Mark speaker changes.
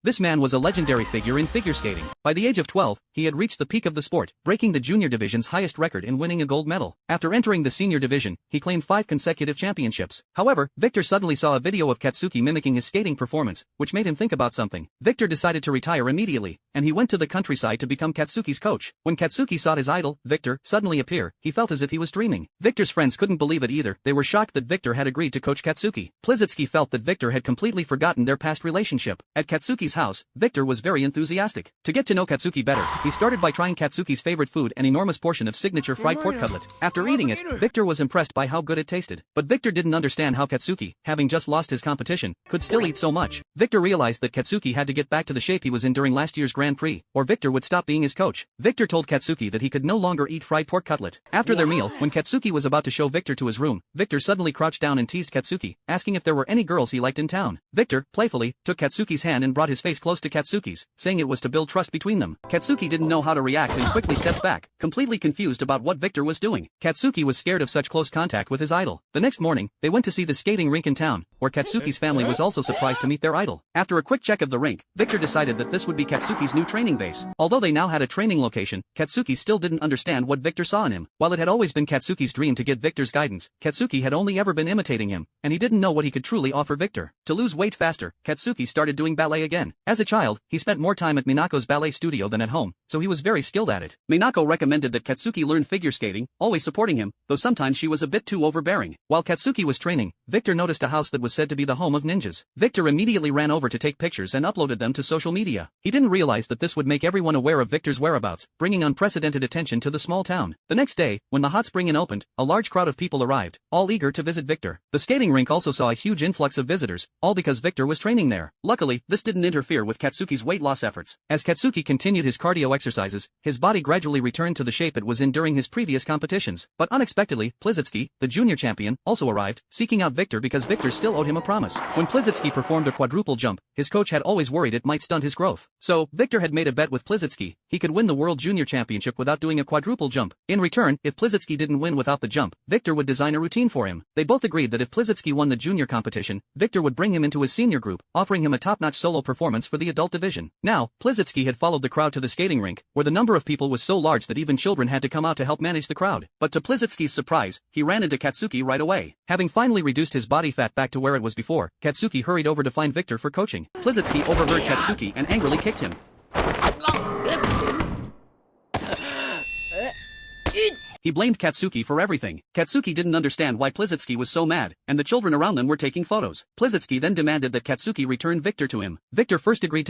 Speaker 1: This man was a legendary figure in figure skating. By the age of 12, he had reached the peak of the sport, breaking the junior division's highest record in winning a gold medal. After entering the senior division, he claimed 5 consecutive championships. However, Victor suddenly saw a video of Katsuki mimicking his skating performance, which made him think about something. Victor decided to retire immediately, and he went to the countryside to become Katsuki's coach. When Katsuki saw his idol, Victor, suddenly appear, he felt as if he was dreaming. Victor's friends couldn't believe it either. They were shocked that Victor had agreed to coach Katsuki. Pliszewski felt that Victor had completely forgotten their past relationship. At Katsuki's house, Victor was very enthusiastic. To get to know Katsuki better, he started by trying Katsuki's favorite food, an enormous portion of signature fried pork cutlet. After eating it, Victor was impressed by how good it tasted. But Victor didn't understand how Katsuki, having just lost his competition, could still eat so much. Victor realized that Katsuki had to get back to the shape he was in during last year's Grand Prix, or Victor would stop being his coach. Victor told Katsuki that he could no longer eat fried pork cutlet. After their meal, when Katsuki was about to show Victor to his room, Victor suddenly crouched down and teased Katsuki, asking if there were any girls he liked in town. Victor, playfully, took Katsuki's hand and brought his face close to Katsuki's, saying it was to build trust between them. Katsuki didn't know how to react and quickly stepped back, completely confused about what Victor was doing. Katsuki was scared of such close contact with his idol. The next morning, they went to see the skating rink in town, where Katsuki's family was also surprised to meet their idol. After a quick check of the rink, Victor decided that this would be Katsuki's new training base. Although they now had a training location, Katsuki still didn't understand what Victor saw in him. While it had always been Katsuki's dream to get Victor's guidance, Katsuki had only ever been imitating him, and he didn't know what he could truly offer Victor. To lose weight faster, Katsuki started doing ballet again. As a child, he spent more time at Minako's ballet studio than at home, so he was very skilled at it. Minako recommended that Katsuki learn figure skating, always supporting him, though sometimes she was a bit too overbearing. While Katsuki was training, Victor noticed a house that was said to be the home of ninjas. Victor immediately ran over to take pictures and uploaded them to social media. He didn't realize that this would make everyone aware of Victor's whereabouts, bringing unprecedented attention to the small town. The next day, when the hot spring inn opened, a large crowd of people arrived, all eager to visit Victor. The skating rink also saw a huge influx of visitors, all because Victor was training there. Luckily, this didn't interfere with Katsuki's weight loss efforts. As Katsuki continued his cardio exercises, his body gradually returned to the shape it was in during his previous competitions. But unexpectedly, Pliszewski, the junior champion, also arrived, seeking out Victor because Victor still owed him a promise. When Pliszewski performed a quadruple jump, his coach had always worried it might stunt his growth. So, Victor had made a bet with Pliszewski. He could win the World Junior Championship without doing a quadruple jump. In return, if Pliszewski didn't win without the jump, Victor would design a routine for him. They both agreed that if Pliszewski won the junior competition, Victor would bring him into his senior group, offering him a top-notch solo performance for the adult division. Now, Pliszewski had followed the crowd to the skating rink, where the number of people was so large that even children had to come out to help manage the crowd. But to Pliszewski's surprise, he ran into Katsuki right away. Having finally reduced his body fat back to where it was before, Katsuki hurried over to find Victor for coaching. Pliszewski overheard Katsuki and angrily kicked him. He blamed Katsuki for everything. Katsuki didn't understand why Pliszewski was so mad, and the children around them were taking photos. Pliszewski then demanded that Katsuki return Victor to him. Victor first agreed to